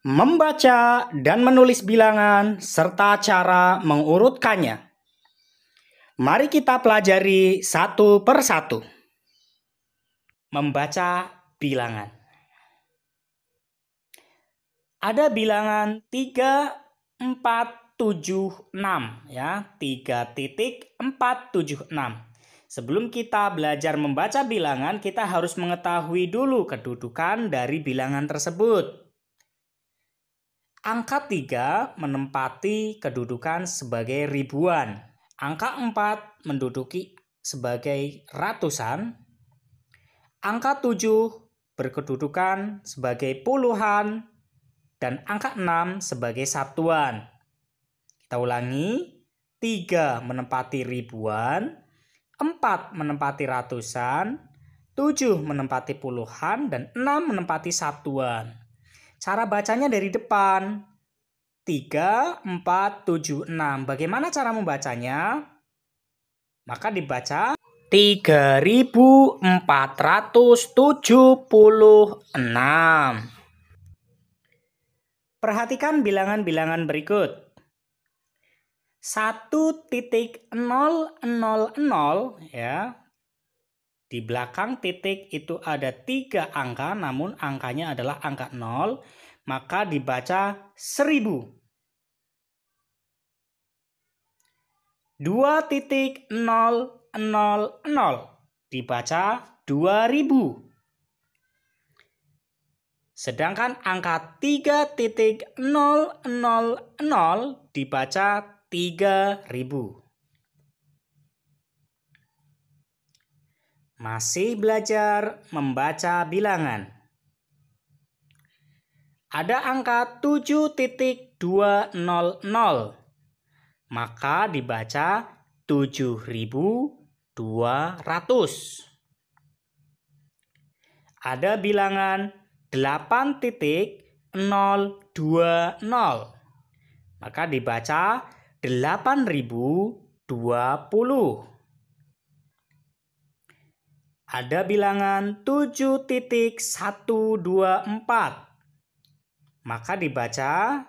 Membaca dan menulis bilangan serta cara mengurutkannya. Mari kita pelajari satu persatu. Membaca bilangan. Ada bilangan 3, 4, 7, 6 ya, 3.476. Sebelum kita belajar membaca bilangan, kita harus mengetahui dulu kedudukan dari bilangan tersebut. Angka 3 menempati kedudukan sebagai ribuan. Angka 4 menduduki sebagai ratusan. Angka 7 berkedudukan sebagai puluhan. Dan angka 6 sebagai satuan. Kita ulangi. 3 menempati ribuan. 4 menempati ratusan. 7 menempati puluhan. Dan 6 menempati satuan. Cara bacanya dari depan. 3, 4, 7, 6. Bagaimana cara membacanya? Maka dibaca 3476. Perhatikan bilangan-bilangan berikut. 1.000 ya. Di belakang titik itu ada 3 angka, namun angkanya adalah angka 0, maka dibaca 1000. 2.000 dibaca 2000. Sedangkan angka 3.000 dibaca 3000. Masih belajar membaca bilangan. Ada angka 7.200, maka dibaca 7200. Ada bilangan 8.020, maka dibaca 8020. Ada bilangan 7.124, maka dibaca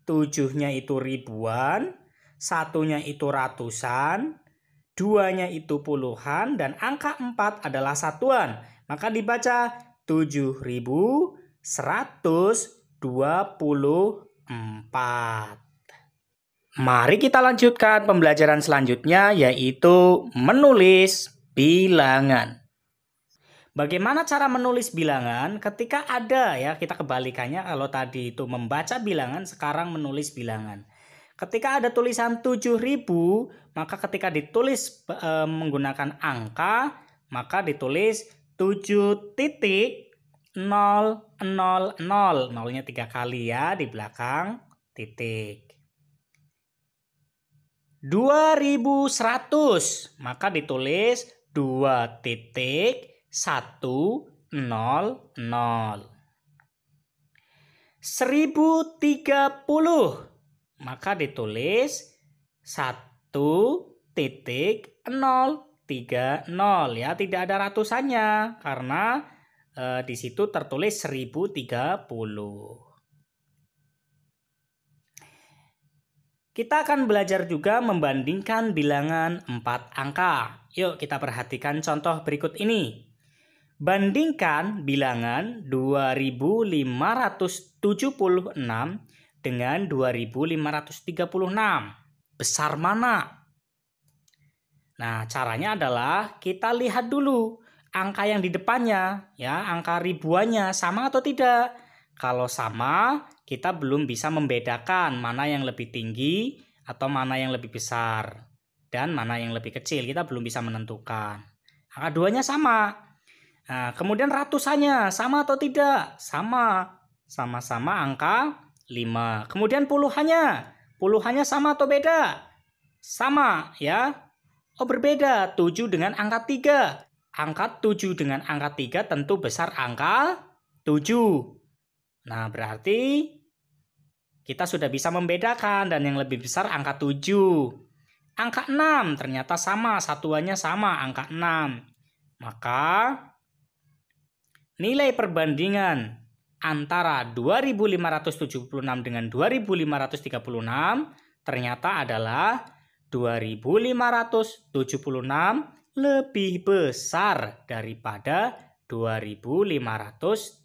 7-nya itu ribuan, 1-nya itu ratusan, 2-nya itu puluhan, dan angka 4 adalah satuan. Maka dibaca 7124. Mari kita lanjutkan pembelajaran selanjutnya, yaitu menulis bilangan. Bagaimana cara menulis bilangan? Ketika ada ya, kita kebalikannya, kalau tadi itu membaca bilangan, sekarang menulis bilangan. Ketika ada tulisan 7000, maka ketika ditulis menggunakan angka, maka ditulis 7.000. 0-nya 3 kali ya di belakang titik. 2100, maka ditulis 2.100. 1030, maka ditulis 1.030 ya, tidak ada ratusannya karena di situ tertulis 1030. Kita akan belajar juga membandingkan bilangan 4 angka. Yuk kita perhatikan contoh berikut ini. Bandingkan bilangan 2576 dengan 2536. Besar mana? Nah, caranya adalah kita lihat dulu angka yang di depannya, ya, angka ribuannya sama atau tidak. Kalau sama, kita belum bisa membedakan mana yang lebih tinggi atau mana yang lebih besar dan mana yang lebih kecil. Kita belum bisa menentukan. Angka 2-nya sama. Nah, kemudian ratusannya sama atau tidak? Sama. Sama-sama angka 5. Kemudian puluhannya Puluhannya sama atau beda? Sama ya. Oh berbeda, 7 dengan angka 3. Angka 7 dengan angka 3 tentu besar angka 7. Nah berarti kita sudah bisa membedakan dan yang lebih besar angka 7. Angka 6 ternyata sama, satuannya sama, angka 6. Maka nilai perbandingan antara 2576 dengan 2536 ternyata adalah 2576 lebih besar daripada 2536.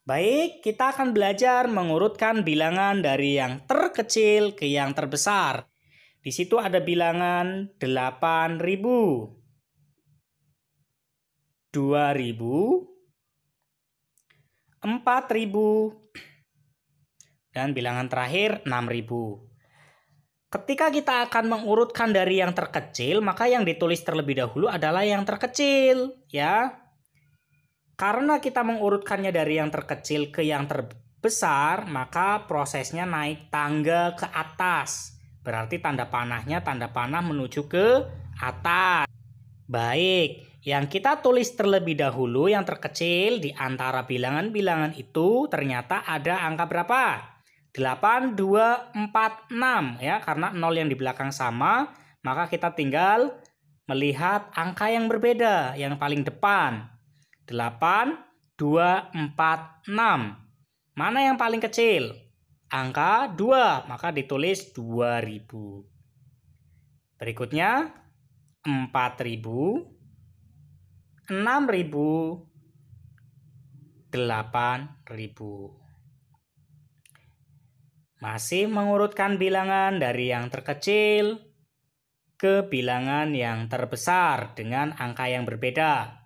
Baik, kita akan belajar mengurutkan bilangan dari yang terkecil ke yang terbesar. Di situ ada bilangan 8.000, 2.000, 4.000, dan bilangan terakhir 6.000. Ketika kita akan mengurutkan dari yang terkecil, maka yang ditulis terlebih dahulu adalah yang terkecil, ya. Karena kita mengurutkannya dari yang terkecil ke yang terbesar, maka prosesnya naik tangga ke atas. Berarti tanda panah menuju ke atas. Baik, yang kita tulis terlebih dahulu yang terkecil di antara bilangan-bilangan itu ternyata ada angka berapa? 8, 2, 4, 6 ya, karena 0 yang di belakang sama, maka kita tinggal melihat angka yang berbeda yang paling depan. 8, 2, 4, 6. Mana yang paling kecil? Angka 2, maka ditulis 2.000. Berikutnya 4.000, 6.000, 8.000. Masih mengurutkan bilangan dari yang terkecil ke bilangan yang terbesar dengan angka yang berbeda.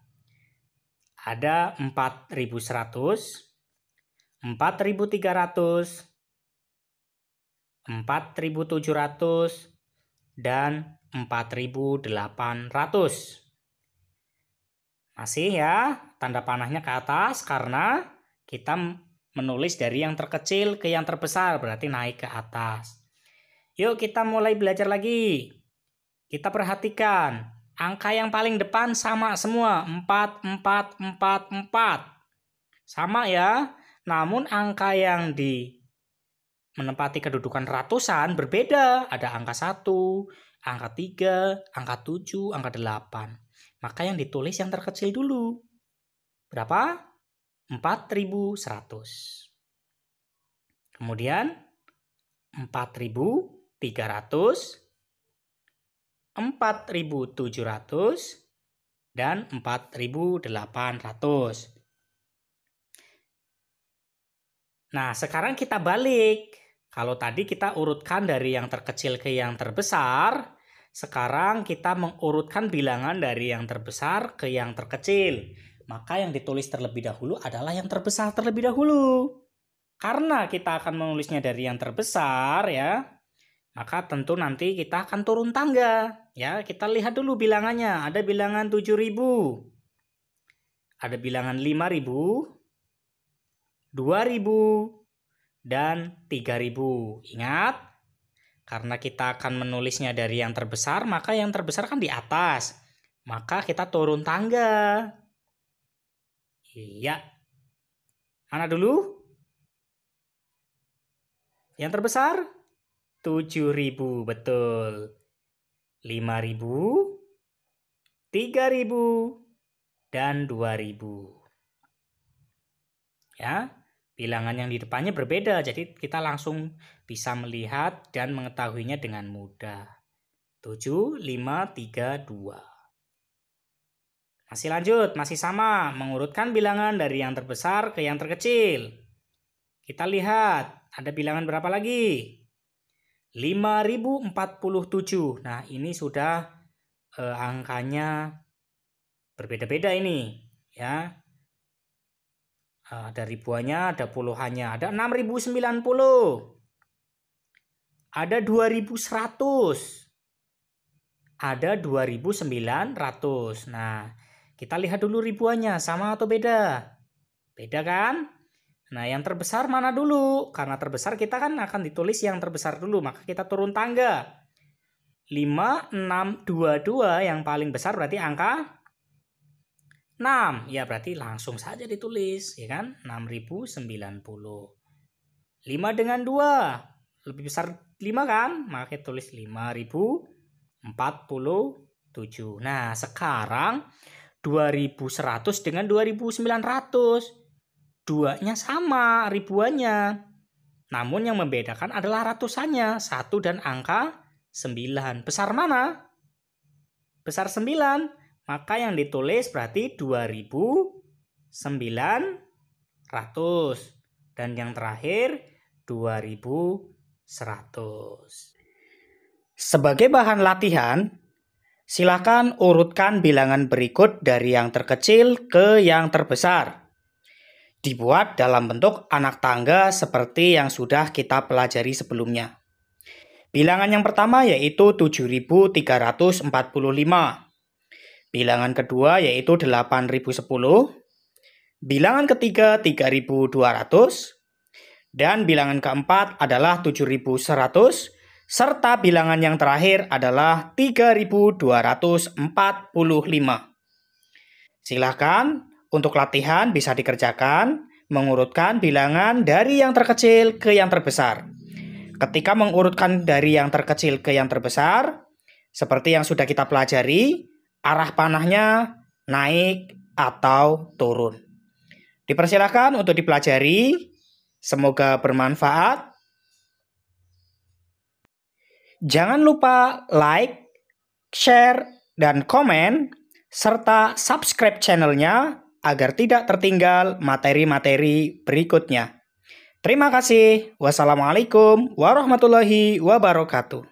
Ada 4.100, 4.300, 4.700, dan 4.800. Masih ya, tanda panahnya ke atas karena kita menulis dari yang terkecil ke yang terbesar, berarti naik ke atas. Yuk kita mulai belajar lagi. Kita perhatikan, angka yang paling depan sama semua, 4, 4, 4, 4. Sama ya, namun angka yang menempati kedudukan ratusan berbeda. Ada angka 1, angka 3, angka 7, angka 8. Maka yang ditulis yang terkecil dulu. Berapa? 4.100. Kemudian 4.300, 4.700, dan 4.800. Nah, sekarang kita balik. Kalau tadi kita urutkan dari yang terkecil ke yang terbesar, sekarang kita mengurutkan bilangan dari yang terbesar ke yang terkecil. Maka yang ditulis terlebih dahulu adalah yang terbesar terlebih dahulu. Karena kita akan menulisnya dari yang terbesar ya, maka tentu nanti kita akan turun tangga. Ya, kita lihat dulu bilangannya. Ada bilangan 7.000. Ada bilangan 5.000, 2.000, dan 3.000. Ingat, karena kita akan menulisnya dari yang terbesar, maka yang terbesar kan di atas. Maka kita turun tangga. Iya. Mana dulu? Yang terbesar? 7.000, betul. 5.000, 3.000, dan 2.000. Ya, bilangan yang di depannya berbeda, jadi kita langsung bisa melihat dan mengetahuinya dengan mudah. 7, 5, 3, 2. Masih lanjut, masih sama, mengurutkan bilangan dari yang terbesar ke yang terkecil. Kita lihat, ada bilangan berapa lagi? 5.047. Nah, ini sudah angkanya berbeda-beda ini, ya. Ada ribuannya, ada puluhannya. Ada 6.090. Ada 2.100. Ada 2.900. Nah, kita lihat dulu ribuannya, sama atau beda? Beda kan? Nah, yang terbesar mana dulu? Karena terbesar kita kan akan ditulis yang terbesar dulu, maka kita turun tangga. 5, 6, 2 yang paling besar berarti angka 6. Ya, berarti langsung saja ditulis, ya kan? 6090. 5 dengan 2, lebih besar 5 kan? Maka kita tulis 5047. Nah, sekarang 2100 dengan 2900. Duanya sama ribuannya. Namun yang membedakan adalah ratusannya. 1 dan angka 9. Besar mana? Besar 9. Maka yang ditulis berarti 2900. Dan yang terakhir 2100. Sebagai bahan latihan, silakan urutkan bilangan berikut dari yang terkecil ke yang terbesar. Dibuat dalam bentuk anak tangga seperti yang sudah kita pelajari sebelumnya. Bilangan yang pertama yaitu 7.345. Bilangan kedua yaitu 8.010. Bilangan ketiga 3.200. Dan bilangan keempat adalah 7.100. Serta bilangan yang terakhir adalah 3.245. Silakan untuk latihan bisa dikerjakan mengurutkan bilangan dari yang terkecil ke yang terbesar. Ketika mengurutkan dari yang terkecil ke yang terbesar, seperti yang sudah kita pelajari, arah panahnya naik atau turun. Dipersilakan untuk dipelajari. Semoga bermanfaat. Jangan lupa like, share, dan komen, serta subscribe channelnya agar tidak tertinggal materi-materi berikutnya. Terima kasih. Wassalamualaikum warahmatullahi wabarakatuh.